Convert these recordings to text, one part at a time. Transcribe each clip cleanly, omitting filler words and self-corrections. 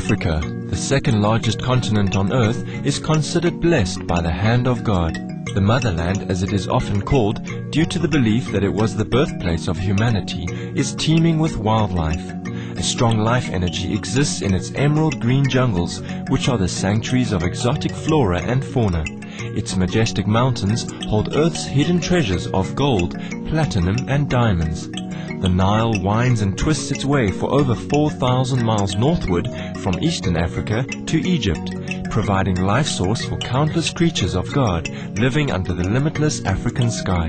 Africa, the second largest continent on earth, is considered blessed by the hand of God. The motherland, as it is often called, due to the belief that it was the birthplace of humanity, is teeming with wildlife. A strong life energy exists in its emerald green jungles, which are the sanctuaries of exotic flora and fauna. Its majestic mountains hold Earth's hidden treasures of gold, platinum and diamonds. The Nile winds and twists its way for over 4,000 miles northward from eastern Africa to Egypt, providing life source for countless creatures of God living under the limitless African sky.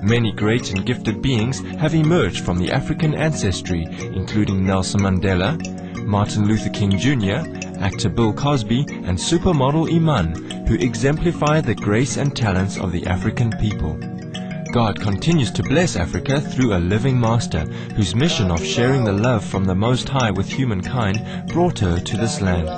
Many great and gifted beings have emerged from the African ancestry, including Nelson Mandela, Martin Luther King Jr., actor Bill Cosby, and supermodel Iman, who exemplify the grace and talents of the African people. God continues to bless Africa through a living master, whose mission of sharing the love from the Most High with humankind brought her to this land.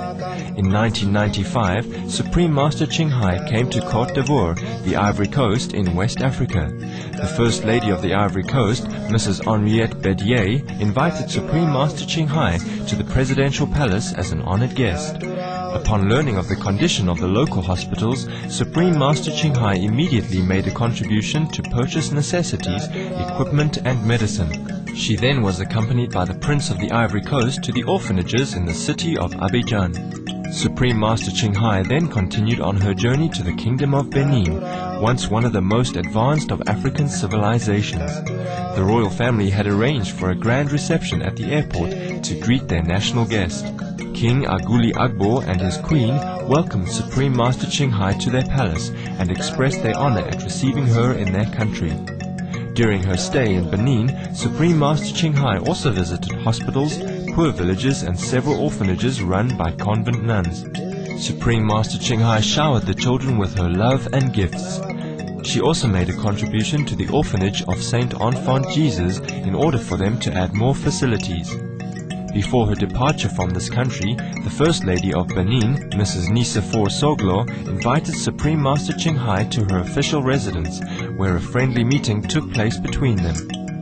In 1995, Supreme Master Ching Hai came to Côte d'Ivoire, the Ivory Coast in West Africa. The First Lady of the Ivory Coast, Mrs. Henriette Bedier, invited Supreme Master Ching Hai to the presidential palace as an honored guest. Upon learning of the condition of the local hospitals, Supreme Master Ching Hai immediately made a contribution to purchase necessities, equipment and medicine. She then was accompanied by the Prince of the Ivory Coast to the orphanages in the city of Abidjan. Supreme Master Ching Hai then continued on her journey to the Kingdom of Benin, once one of the most advanced of African civilizations. The royal family had arranged for a grand reception at the airport to greet their national guest. King Aguli Agbo and his queen welcomed Supreme Master Ching Hai to their palace and expressed their honor at receiving her in their country. During her stay in Benin, Supreme Master Ching Hai also visited hospitals, poor villages and several orphanages run by convent nuns. Supreme Master Ching Hai showered the children with her love and gifts. She also made a contribution to the orphanage of Saint Enfant Jesus in order for them to add more facilities. Before her departure from this country, the First Lady of Benin, Mrs. Nisefor Soglo, invited Supreme Master Ching Hai to her official residence, where a friendly meeting took place between them.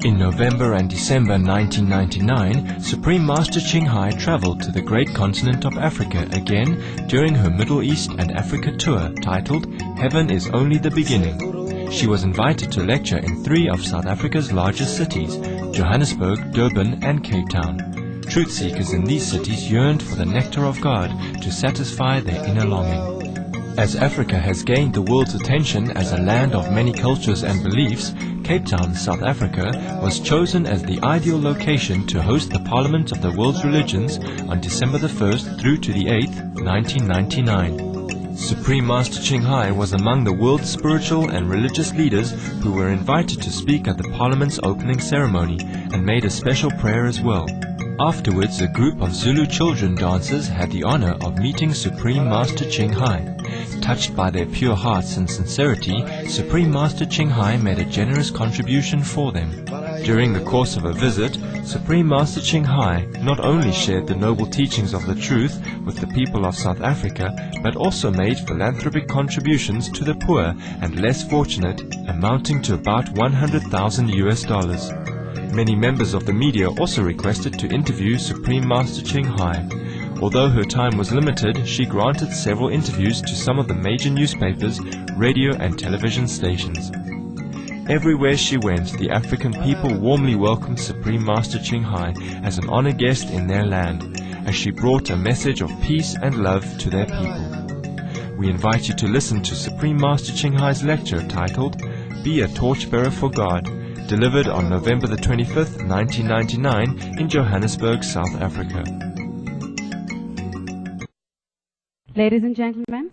In November and December 1999, Supreme Master Ching Hai traveled to the great continent of Africa again during her Middle East and Africa tour titled Heaven is Only the Beginning. She was invited to lecture in 3 of South Africa's largest cities, Johannesburg, Durban and Cape Town. Truth seekers in these cities yearned for the nectar of God to satisfy their inner longing. As Africa has gained the world's attention as a land of many cultures and beliefs, Cape Town, South Africa, was chosen as the ideal location to host the Parliament of the World's Religions on December the 1st through to the 8th, 1999. Supreme Master Ching Hai was among the world's spiritual and religious leaders who were invited to speak at the Parliament's opening ceremony and made a special prayer as well. Afterwards, a group of Zulu children dancers had the honor of meeting Supreme Master Ching Hai. Touched by their pure hearts and sincerity, Supreme Master Ching Hai made a generous contribution for them. During the course of a visit, Supreme Master Ching Hai not only shared the noble teachings of the truth with the people of South Africa, but also made philanthropic contributions to the poor and less fortunate, amounting to about $100,000. Many members of the media also requested to interview Supreme Master Ching Hai. Although her time was limited, she granted several interviews to some of the major newspapers, radio and television stations. Everywhere she went, the African people warmly welcomed Supreme Master Ching Hai as an honored guest in their land, as she brought a message of peace and love to their people. We invite you to listen to Supreme Master Ching Hai's lecture titled, Be a Torchbearer for God, delivered on November the 25th, 1999 in Johannesburg, South Africa. Ladies and gentlemen,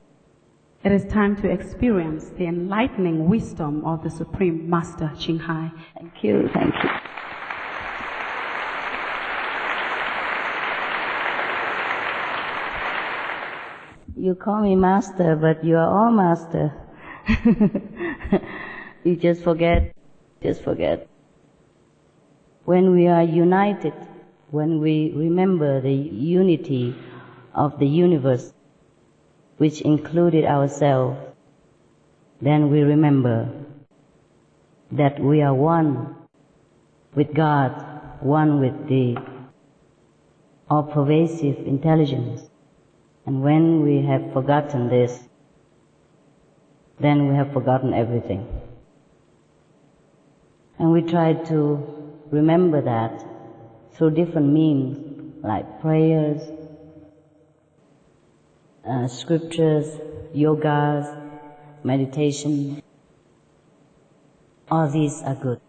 it is time to experience the enlightening wisdom of the Supreme Master Ching Hai. Thank you, thank you. You call me master, but you are all master. You just forget. When we are united, when we remember the unity of the universe, which included ourselves, then we remember that we are one with God, one with the all-pervasive intelligence. And when we have forgotten this, then we have forgotten everything. And we try to remember that through different means, like prayers, scriptures, yogas, meditation. All these are good.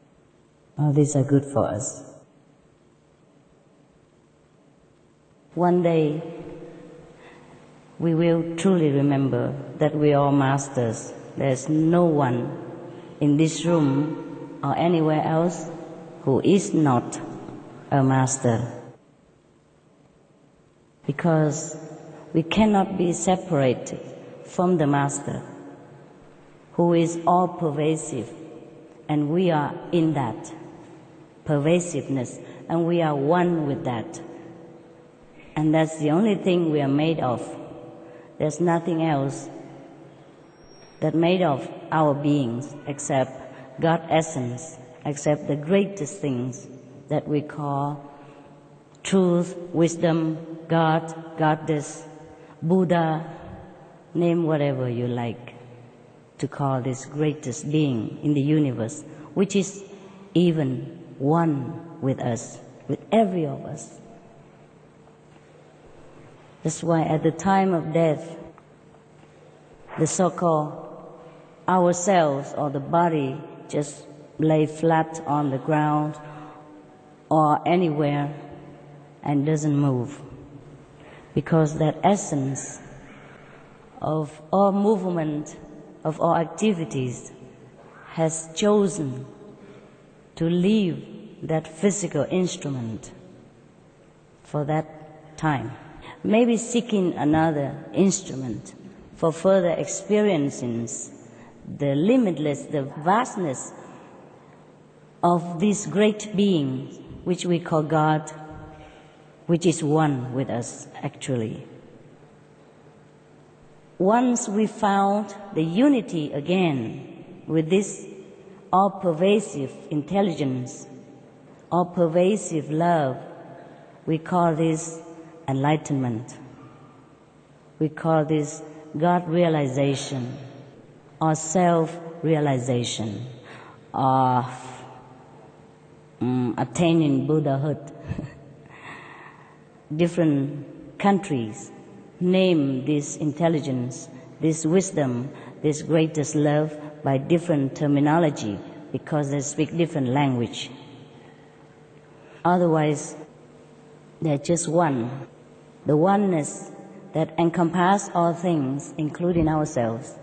All these are good for us. One day, we will truly remember that we are masters. There's no one in this room or anywhere else who is not a master. Because we cannot be separated from the master, who is all pervasive, and we are in that pervasiveness, and we are one with that. And that's the only thing we are made of. There's nothing else that made of our beings except God's essence, except the greatest things that we call truth, wisdom, God, Goddess, Buddha, name whatever you like to call this greatest being in the universe, which is even one with us, with every of us. That's why at the time of death, the so-called ourselves or the body just lay flat on the ground or anywhere and doesn't move. Because that essence of all movement, of all activities, has chosen to leave that physical instrument for that time. Maybe seeking another instrument for further experiencing the limitless, the vastness of this great being, which we call God, which is one with us, actually. Once we found the unity again with this all-pervasive intelligence, all-pervasive love, we call this enlightenment. We call this God realization or self-realization or attaining Buddhahood. Different countries name this intelligence, this wisdom, this greatest love by different terminology because they speak different language. Otherwise, they're just one. The oneness that encompasses all things, including ourselves.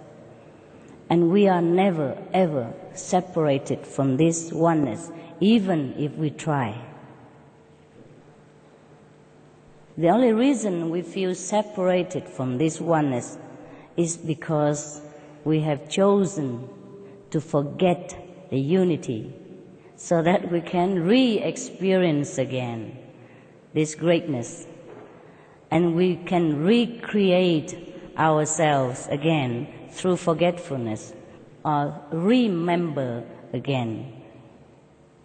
And we are never, ever separated from this oneness, even if we try. The only reason we feel separated from this oneness is because we have chosen to forget the unity so that we can re-experience again this greatness, and we can recreate ourselves again through forgetfulness, or remember again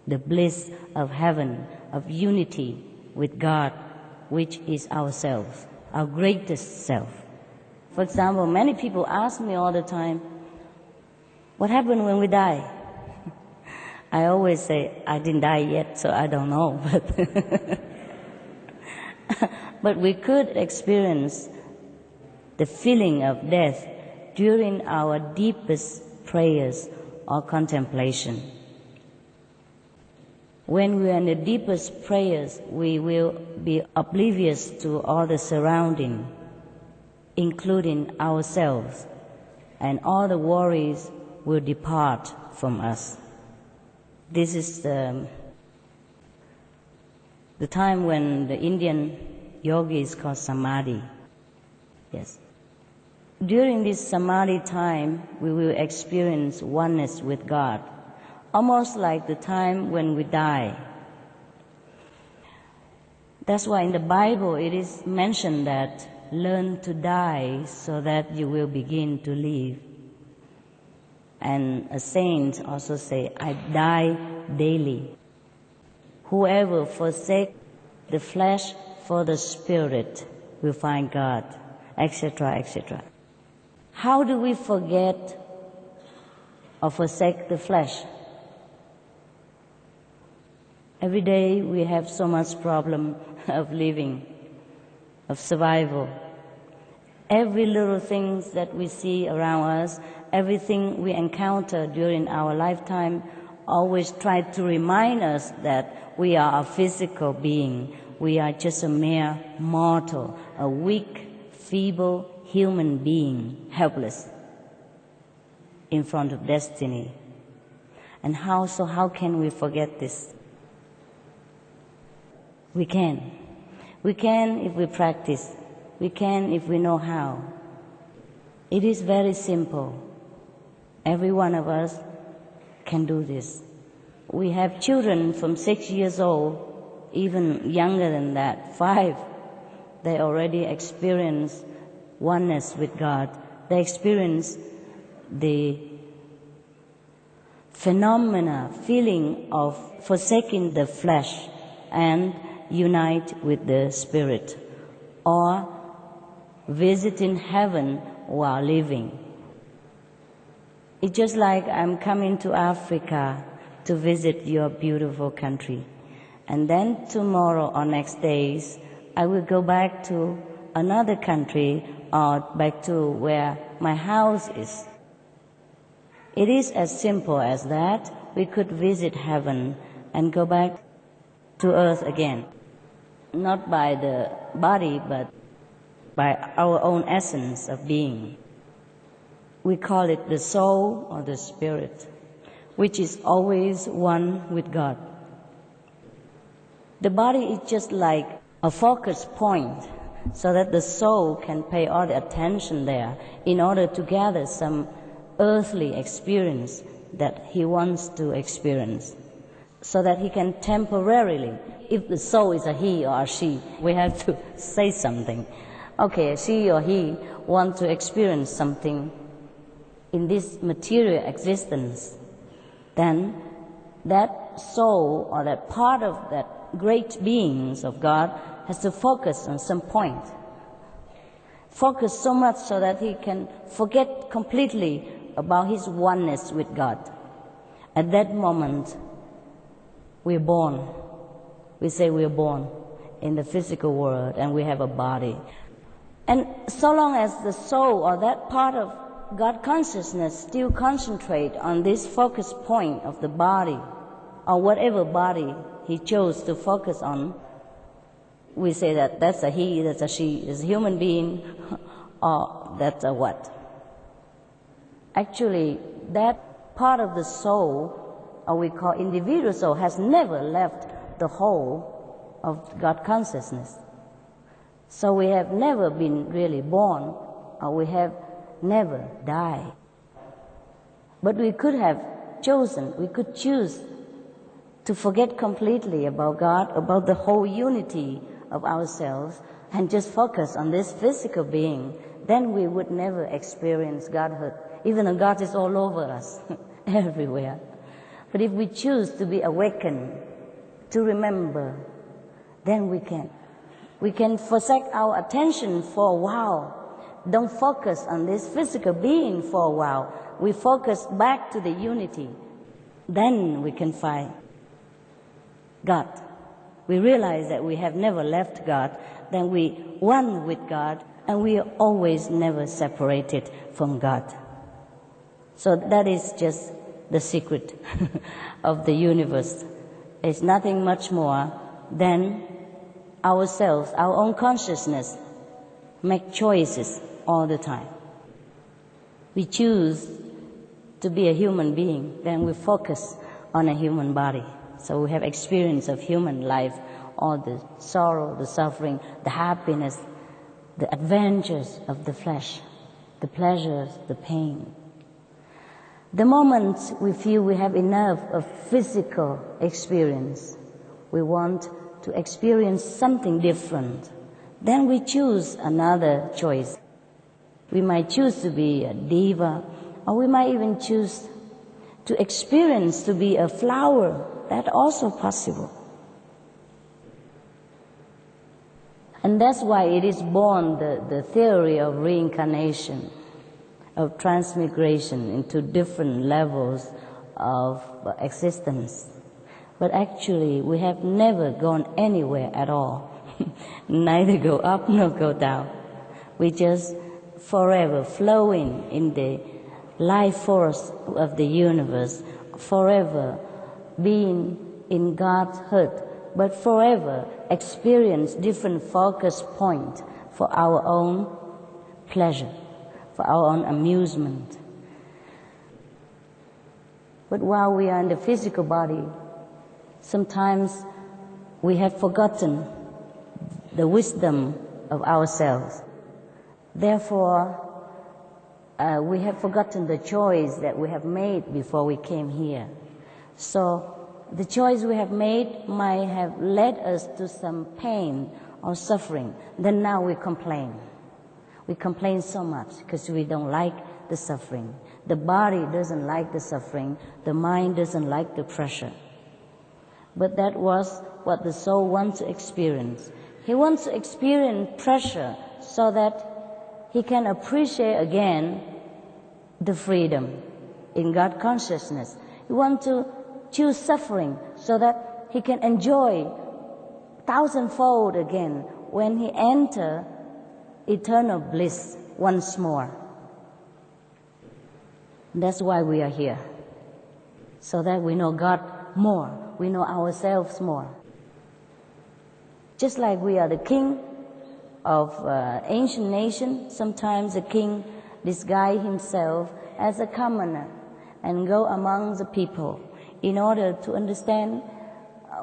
the bliss of heaven, of unity with God, which is ourselves, our greatest self. For example, many people ask me all the time, what happened when we die? I always say, I didn't die yet, so I don't know. But we could experience the feeling of death during our deepest prayers or contemplation. When we are in the deepest prayers, we will be oblivious to all the surrounding, including ourselves, and all the worries will depart from us. This is the time when the Indian yogis call samadhi. Yes. During this samadhi time, we will experience oneness with God, almost like the time when we die. That's why in the Bible it is mentioned that learn to die so that you will begin to live. And a saint also say, I die daily. Whoever forsake the flesh for the spirit will find God, etc., etc. How do we forget or forsake the flesh? Every day we have so much problem of living, of survival. Every little things that we see around us, everything we encounter during our lifetime always try to remind us that we are a physical being. We are just a mere mortal, a weak, feeble human being, helpless in front of destiny. And how can we forget this? We can. We can if we practice. We can if we know how. It is very simple. Every one of us can do this. We have children from 6 years old, even younger than that, 5. They already experience oneness with God. They experience the feeling of forsaking the flesh and unite with the spirit, or visiting heaven while living. It's just like I'm coming to Africa to visit your beautiful country. And then tomorrow or next days, I will go back to another country or back to where my house is. It is as simple as that. We could visit heaven and go back to earth again. Not by the body, but by our own essence of being. We call it the soul or the spirit, which is always one with God. The body is just like a focus point, so that the soul can pay all the attention there in order to gather some earthly experience that he wants to experience, so that he can temporarily, if the soul is a he or a she, we have to say something. Okay, she or he wants to experience something in this material existence, then that soul or that part of that great beings of God has to focus on some point. Focus so much so that he can forget completely about his oneness with God. At that moment, we're born. We say we're born in the physical world and we have a body. And so long as the soul or that part of God consciousness still concentrate on this focus point of the body, or whatever body he chose to focus on, we say that that's a he, that's a she, is a human being, or that's a what. Actually, that part of the soul, or we call individual soul, has never left the whole of God consciousness. So we have never been really born, or we have never died. But we could have chosen, we could choose to forget completely about God, about the whole unity of ourselves, and just focus on this physical being. Then we would never experience Godhood, even though God is all over us, everywhere. But if we choose to be awakened, to remember, then we can. We can forsake our attention for a while. Don't focus on this physical being for a while. We focus back to the unity. Then we can find God. We realize that we have never left God. Then we one with God, and we are always never separated from God. So that is just the secret of the universe. It's nothing much more than ourselves, our own consciousness, make choices all the time. We choose to be a human being, then we focus on a human body. So we have experience of human life, all the sorrow, the suffering, the happiness, the adventures of the flesh, the pleasures, the pain. The moment we feel we have enough of physical experience, we want to experience something different, then we choose another choice. We might choose to be a diva, or we might even choose to experience to be a flower. That's also possible. And that's why it is born the theory of reincarnation, of transmigration into different levels of existence. But actually, we have never gone anywhere at all. Neither go up nor go down. We just forever flowing in the life force of the universe, forever being in God's heart, but forever experience different focus points for our own pleasure, for our own amusement. But while we are in the physical body, sometimes we have forgotten the wisdom of ourselves. Therefore, we have forgotten the choice that we have made before we came here. So the choice we have made might have led us to some pain or suffering. Then now we complain. We complain so much because we don't like the suffering. The body doesn't like the suffering. The mind doesn't like the pressure. But that was what the soul wants to experience. He wants to experience pressure so that he can appreciate again the freedom in God consciousness. He wants to choose suffering so that he can enjoy thousandfold again when he enters eternal bliss once more. That's why we are here, so that we know God more, we know ourselves more. Just like we are the king of ancient nation, sometimes the king disguise himself as a commoner and go among the people in order to understand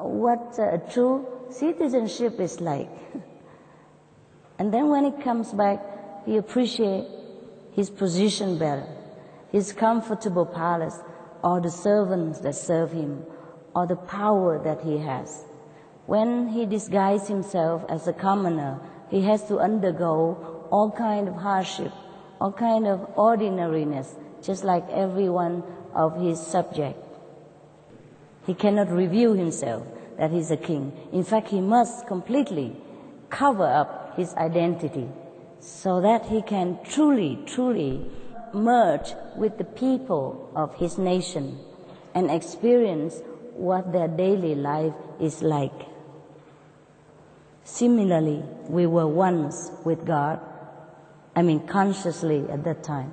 what true citizenship is like. And then when he comes back, he appreciates his position better, his comfortable palace, or the servants that serve him, or the power that he has. When he disguises himself as a commoner, he has to undergo all kind of hardship, all kind of ordinariness, just like every one of his subjects. He cannot reveal himself that he's a king. In fact, he must completely cover up his identity so that he can truly merge with the people of his nation and experience what their daily life is like. Similarly, we were once with God, consciously at that time.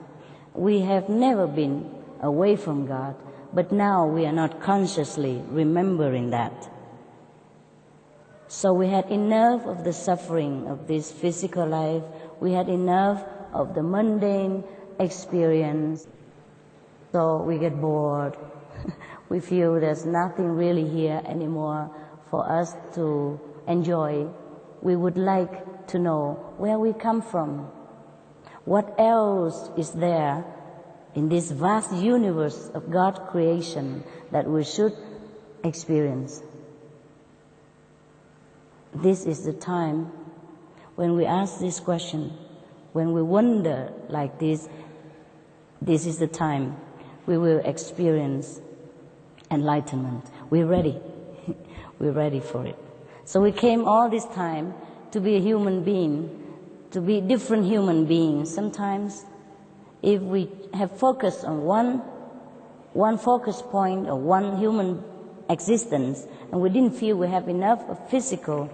We have never been away from God, but now we are not consciously remembering that. So we had enough of the suffering of this physical life. We had enough of the mundane experience. So we get bored. We feel there's nothing really here anymore for us to enjoy. We would like to know where we come from. What else is there in this vast universe of God's creation that we should experience? This is the time when we ask this question, when we wonder like this is the time we will experience enlightenment. We're ready. We're ready for it. So we came all this time to be a human being, to be different human beings. Sometimes if we have focused on one focus point or one human existence, and we didn't feel we have enough of physical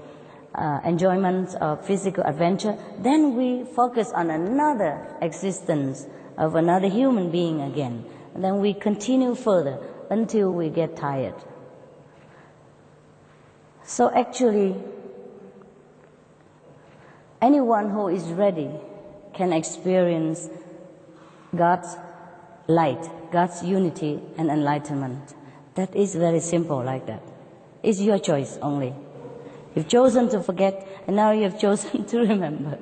enjoyment of physical adventure, then we focus on another existence of another human being again. And then we continue further until we get tired. So actually, anyone who is ready can experience God's light, God's unity and enlightenment. That is very simple like that. It's your choice only. You've chosen to forget, and now you have chosen to remember.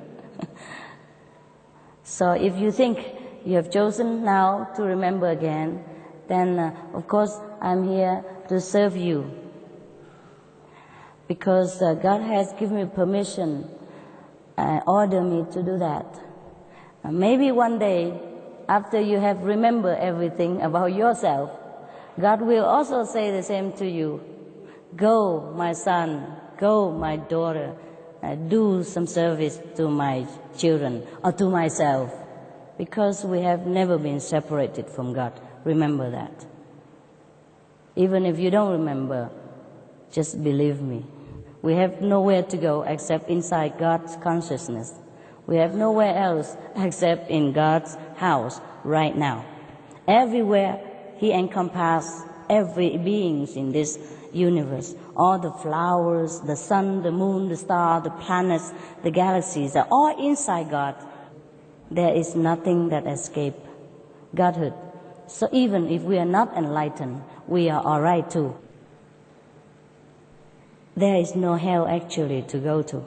So if you think you have chosen now to remember again, then of course I'm here to serve you. Because God has given me permission, ordered me to do that. Maybe one day, after you have remembered everything about yourself, God will also say the same to you. Go, my son, go, my daughter, do some service to my children or to myself, because we have never been separated from God. Remember that. Even if you don't remember, just believe me. We have nowhere to go except inside God's consciousness. We have nowhere else except in God's house right now. Everywhere He encompasses every being in this universe. All the flowers, the sun, the moon, the star, the planets, the galaxies are all inside God. There is nothing that escapes Godhood. So even if we are not enlightened, we are all right too. There is no hell actually to go to.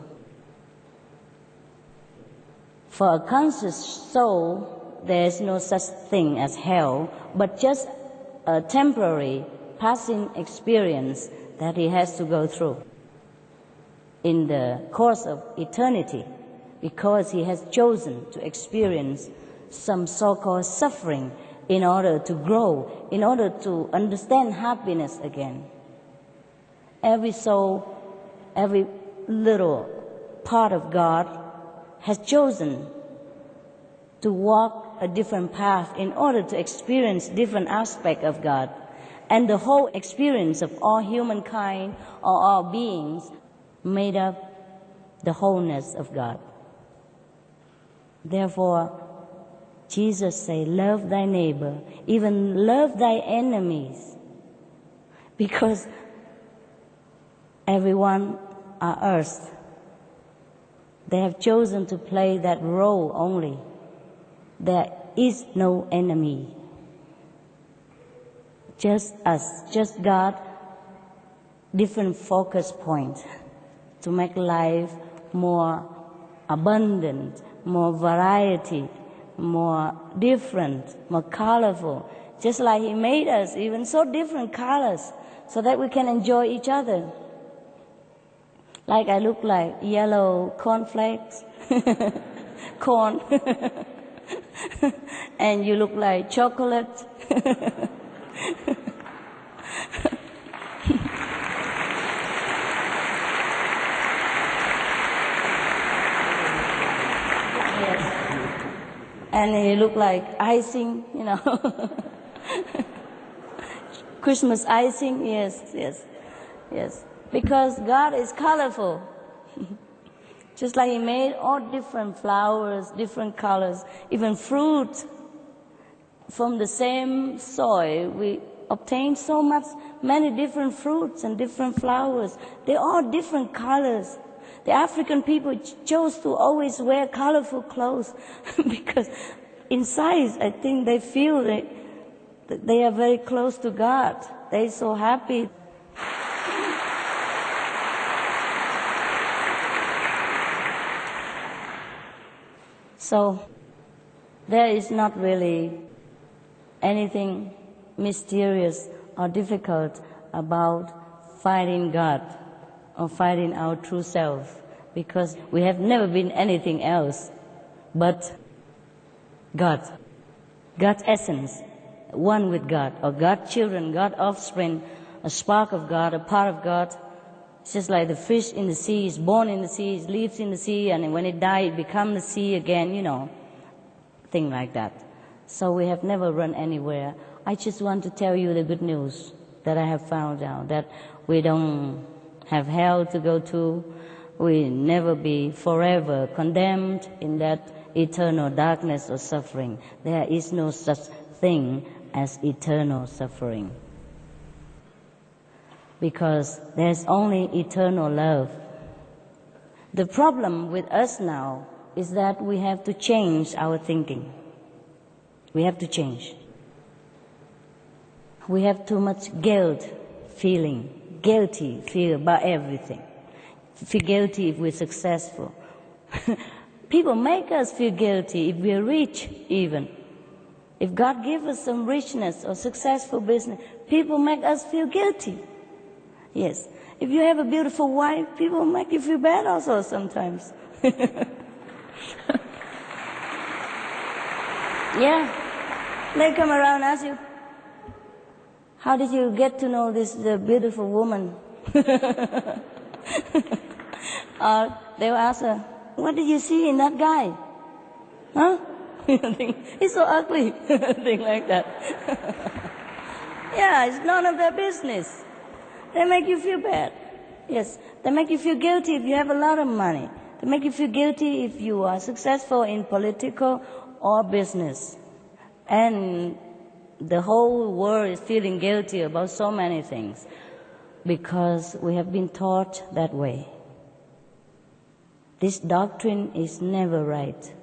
For a conscious soul, there is no such thing as hell, but just a temporary passing experience that he has to go through in the course of eternity, because he has chosen to experience some so-called suffering in order to grow, in order to understand happiness again. Every soul, every little part of God has chosen to walk a different path in order to experience different aspects of God. And the whole experience of all humankind or all beings made up the wholeness of God. Therefore, Jesus said, love thy neighbor, even love thy enemies, because everyone on earth, they have chosen to play that role only. There is no enemy. Just us, just God, different focus points to make life more abundant, more variety, more different, more colorful. Just like He made us, even so different colors, so that we can enjoy each other. Like I look like yellow cornflakes, corn, and you look like chocolate. And you look like icing, you know. Christmas icing, yes. Because God is colorful. Just like He made all different flowers, different colors, even fruit. From the same soil, we obtain so many different fruits and different flowers. They're all different colors. The African people chose to always wear colorful clothes because inside, I think they feel that they are very close to God. They're so happy. So there is not really anything mysterious or difficult about finding God or finding our true self, because we have never been anything else but God. God's essence, one with God, or God's children, God's offspring, a spark of God, a part of God. It's just like the fish in the sea is born in the sea, it lives in the sea, and when it dies, it becomes the sea again, you know, thing like that. So we have never run anywhere. I just want to tell you the good news that I have found out, that we don't have hell to go to. We never be forever condemned in that eternal darkness or suffering. There is no such thing as eternal suffering, because there's only eternal love. The problem with us now is that we have to change our thinking. We have to change. We have too much guilty feel about everything. Feel guilty if we're successful. People make us feel guilty if we're rich even. If God gives us some richness or successful business, people make us feel guilty. Yes. If you have a beautiful wife, people make you feel bad also sometimes. Yeah. They come around and ask you, how did you get to know this beautiful woman? they'll ask her, what did you see in that guy? Huh? He's so ugly. Thing like that. Yeah, it's none of their business. They make you feel bad. Yes, they make you feel guilty if you have a lot of money. They make you feel guilty if you are successful in political or business. And the whole world is feeling guilty about so many things because we have been taught that way. This doctrine is never right.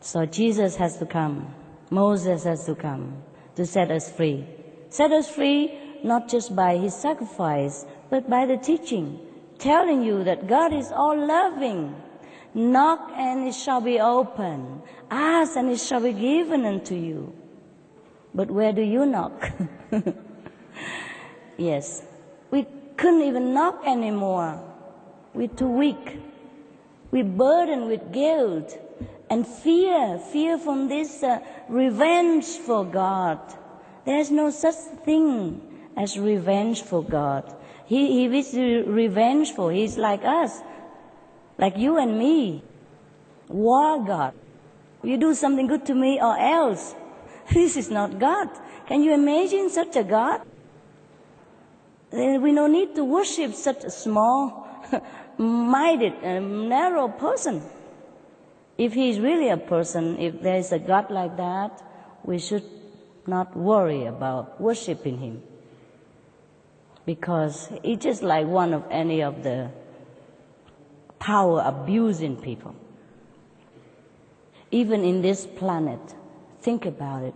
So Jesus has to come. Moses has to come to set us free. Set us free not just by his sacrifice, but by the teaching, telling you that God is all loving. Knock and it shall be opened. Ask and it shall be given unto you. But where do you knock? Yes, we couldn't even knock anymore. We're too weak. We're burdened with guilt and fear from this revenge for God. There's no such thing as revenge for God. He is revengeful. He's like us, like you and me. War God. You do something good to me or else. This is not God. Can you imagine such a God? We don't need to worship such a small-minded, narrow person. If he is really a person, if there is a God like that, we should not worry about worshiping him. Because it's just like one of any of the power abusing people. Even in this planet, think about it.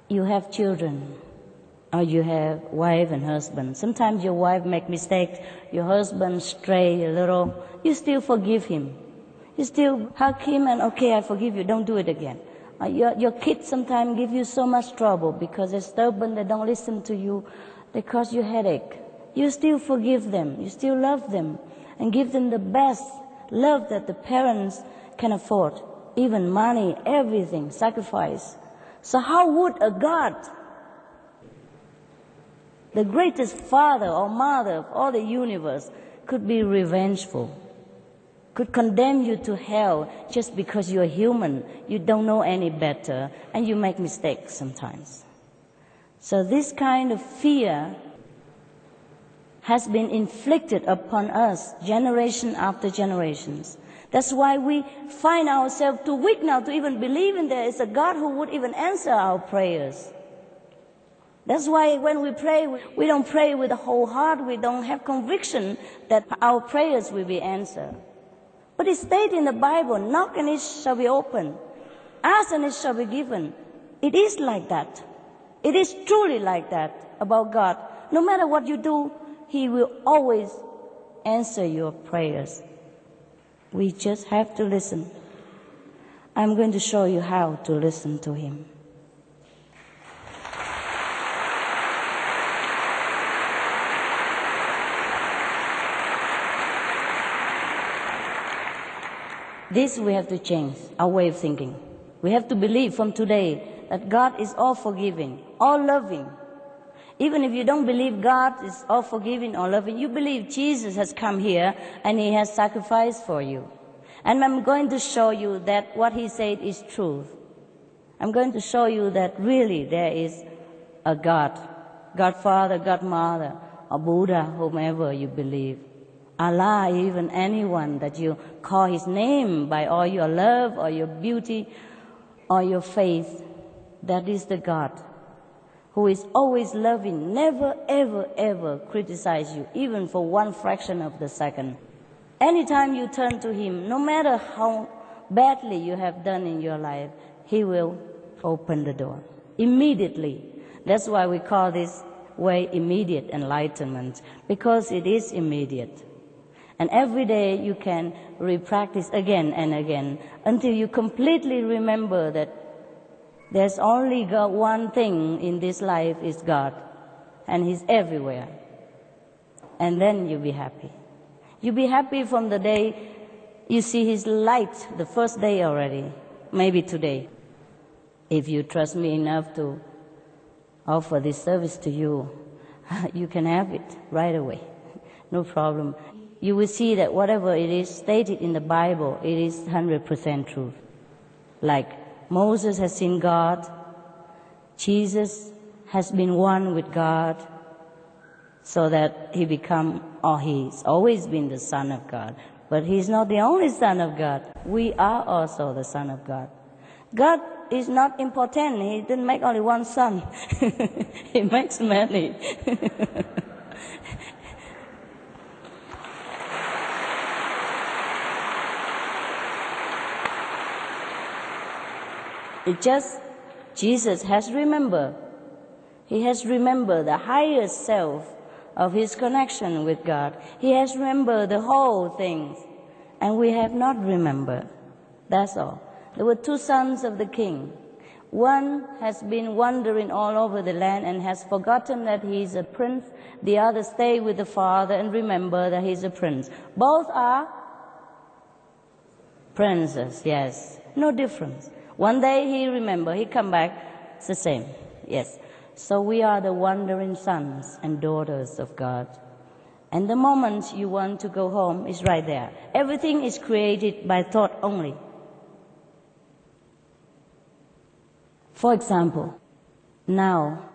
You have children, or you have wife and husband. Sometimes your wife make mistakes, your husband stray a little, you still forgive him. You still hug him and, okay, I forgive you, don't do it again. Your kids sometimes give you so much trouble because they're stubborn, they don't listen to you, they cause you headache. You still forgive them, you still love them, and give them the best love that the parents can afford. Even money, everything, sacrifice. So how would a God, the greatest father or mother of all the universe, could be revengeful? Could condemn you to hell just because you're human, you don't know any better, and you make mistakes sometimes. So this kind of fear has been inflicted upon us generation after generations. That's why we find ourselves too weak now to even believe in there is a God who would even answer our prayers. That's why when we pray, we don't pray with the whole heart, we don't have conviction that our prayers will be answered. But it states in the Bible, knock and it shall be opened. Ask and it shall be given. It is like that. It is truly like that about God. No matter what you do, He will always answer your prayers. We just have to listen. I'm going to show you how to listen to Him. This we have to change, our way of thinking. We have to believe from today that God is all forgiving, all loving. Even if you don't believe God is all forgiving or loving, you believe Jesus has come here and He has sacrificed for you. And I'm going to show you that what He said is truth. I'm going to show you that really there is a God, God Father, God Mother, or Buddha, whomever you believe. Allah, even anyone that you call His name by all your love or your beauty or your faith, that is the God who is always loving, never, ever, ever criticize you, even for one fraction of the second. Anytime you turn to Him, no matter how badly you have done in your life, He will open the door immediately. That's why we call this way immediate enlightenment, because it is immediate. And every day you can re-practice again and again until you completely remember that there's only God, one thing in this life is God, and He's everywhere. And then you'll be happy. You'll be happy from the day you see His light, the first day already, maybe today. If you trust me enough to offer this service to you, you can have it right away. no problem. You will see that whatever it is stated in the Bible, it is 100% truth. Like Moses has seen God, Jesus has been one with God, so that he he's always been the Son of God. But he's not the only Son of God. We are also the Son of God. God is not important. He didn't make only one son. He makes many. It just, Jesus has remembered. He has remembered the highest self of his connection with God. He has remembered the whole thing, and we have not remembered. That's all. There were two sons of the king. One has been wandering all over the land and has forgotten that he is a prince. The other stayed with the father and remember that he's a prince. Both are princes, yes. No difference. One day he remember, he come back, it's the same, yes. So we are the wandering sons and daughters of God. And the moment you want to go home is right there. Everything is created by thought only. For example, now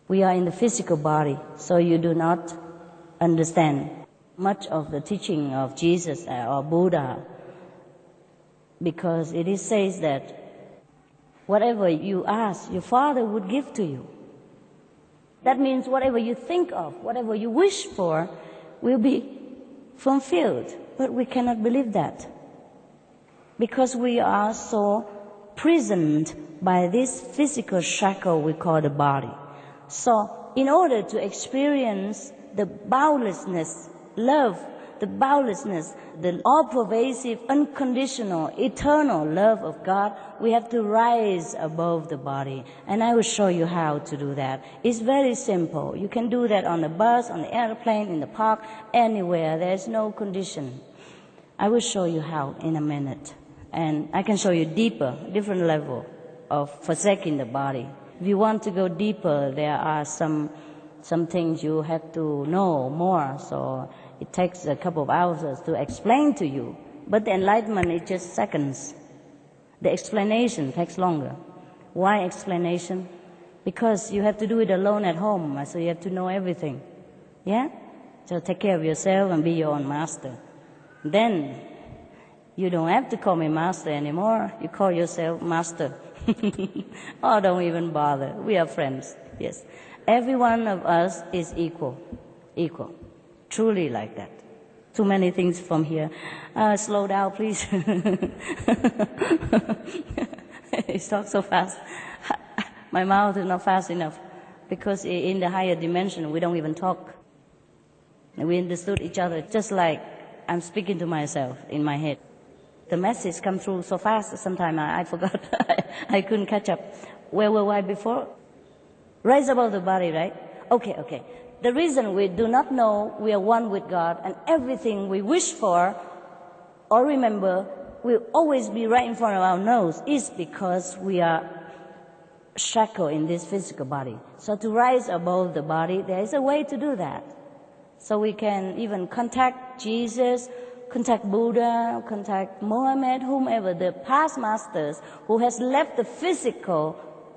we are in the physical body, so you do not understand much of the teaching of Jesus or Buddha, because it says that whatever you ask, your Father would give to you. That means whatever you think of, whatever you wish for, will be fulfilled. But we cannot believe that, because we are so prisoned by this physical shackle we call the body. So in order to experience the boundlessness, love, the boundlessness, the all-pervasive, unconditional, eternal love of God, we have to rise above the body. And I will show you how to do that. It's very simple. You can do that on the bus, on the airplane, in the park, anywhere. There's no condition. I will show you how in a minute. And I can show you deeper, different level of forsaking the body. If you want to go deeper, there are some things you have to know more. So it takes a couple of hours to explain to you. But the enlightenment is just seconds. The explanation takes longer. Why explanation? Because you have to do it alone at home, so you have to know everything. Yeah? So take care of yourself and be your own master. Then you don't have to call me master anymore. You call yourself master. Or don't even bother. We are friends. Yes. Every one of us is equal. Equal. Truly like that. Too many things from here. Slow down, please. He talks so fast. My mouth is not fast enough, because in the higher dimension we don't even talk. And we understood each other just like I'm speaking to myself in my head. The message comes through so fast, sometimes I forgot. I couldn't catch up. Where were I before? Rise above the body, right? Okay. The reason we do not know we are one with God, and everything we wish for or remember will always be right in front of our nose, is because we are shackled in this physical body. So to rise above the body, there is a way to do that. So we can even contact Jesus, contact Buddha, contact Mohammed, whomever, the past masters who has left the physical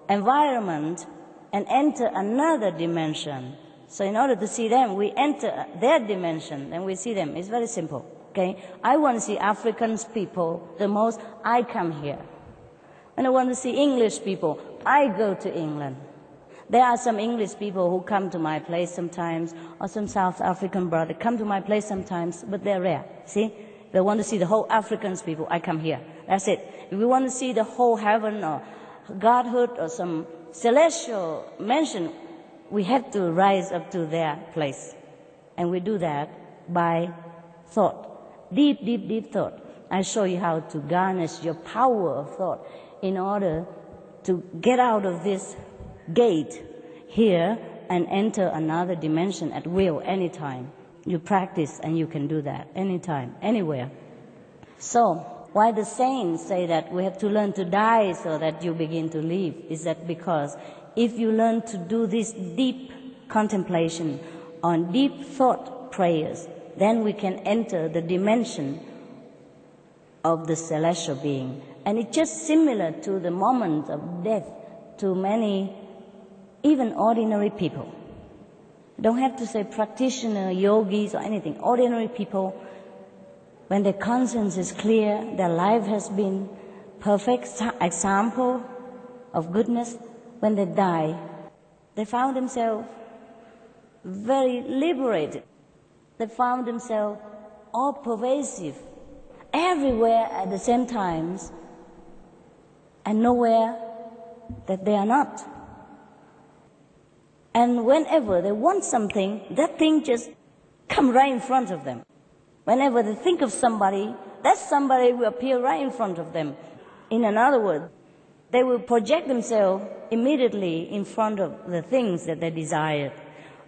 environment and enter another dimension. So in order to see them, we enter their dimension, and we see them. It's very simple, okay? I want to see African people the most, I come here. When I want to see English people, I go to England. There are some English people who come to my place sometimes, or some South African brother come to my place sometimes, but they're rare, see? If I want to see the whole Africans people, I come here. That's it. If we want to see the whole heaven or godhood or some celestial mansion, we have to rise up to their place. And we do that by thought. Deep thought. I show you how to garnish your power of thought in order to get out of this gate here and enter another dimension at will, anytime. You practice and you can do that anytime, anywhere. So, why the saints say that we have to learn to die so that you begin to live, is that because if you learn to do this deep contemplation on deep thought prayers, then we can enter the dimension of the celestial being. And it's just similar to the moment of death to many, even ordinary people. Don't have to say practitioner, yogis or anything. Ordinary people, when their conscience is clear, their life has been perfect example of goodness, when they die, they found themselves very liberated. They found themselves all pervasive, everywhere at the same times, and nowhere that they are not. And whenever they want something, that thing just come right in front of them. Whenever they think of somebody, that somebody will appear right in front of them. In another word, they will project themselves immediately in front of the things that they desire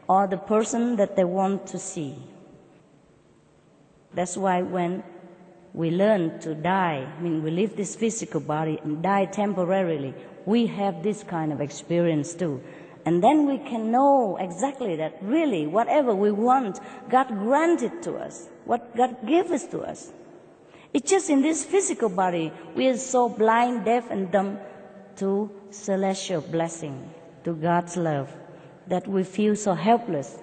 or the person that they want to see. That's why when we learn to die, we leave this physical body and die temporarily, we have this kind of experience too. And then we can know exactly that really whatever we want, God granted to us, what God gave us to us. It's just in this physical body, we are so blind, deaf, and dumb to celestial blessing, to God's love, that we feel so helpless.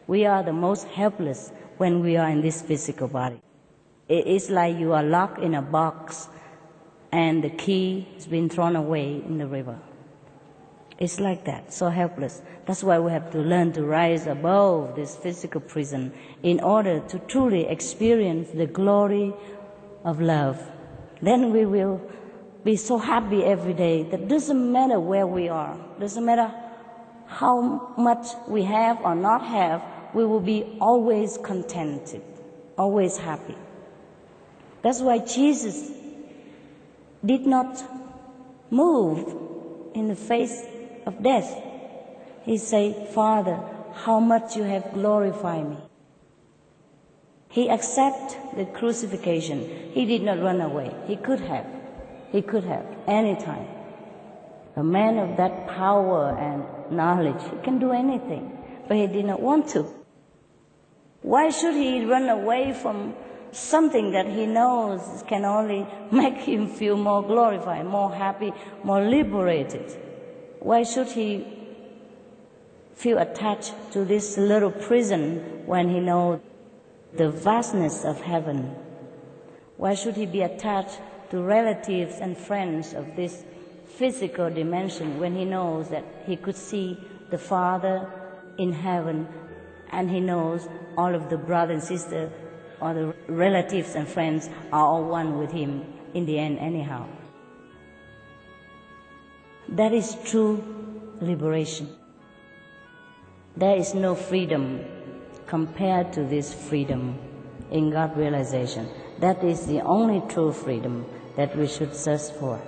We are the most helpless when we are in this physical body. It is like you are locked in a box and the key has been thrown away in the river. It's like that, so helpless. That's why we have to learn to rise above this physical prison in order to truly experience the glory of love. Then we will be so happy every day that doesn't matter where we are, doesn't matter how much we have or not have, we will be always contented, always happy. That's why Jesus did not move in the face of death. He said, Father, how much you have glorified me. He accepted the crucifixion. He did not run away. He could have any time. A man of that power and knowledge, he can do anything, but he did not want to. Why should he run away from something that he knows can only make him feel more glorified, more happy, more liberated? Why should he feel attached to this little prison when he knows the vastness of heaven? Why should he be attached to relatives and friends of this physical dimension when he knows that he could see the Father in heaven, and he knows all of the brothers and sisters or the relatives and friends are all one with him in the end anyhow? That is true liberation. There is no freedom compared to this freedom in God realization. That is the only true freedom that we should search for.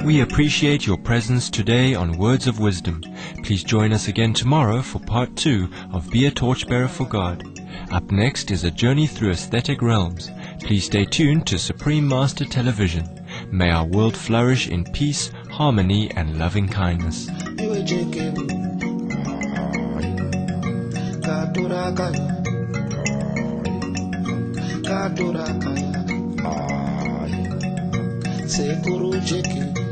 We appreciate your presence today on Words of Wisdom. Please join us again tomorrow for part 2 of Be a Torchbearer for God. Up next is a journey through aesthetic realms. Please stay tuned to Supreme Master Television. May our world flourish in peace, harmony, and loving kindness. Sekuru Jeki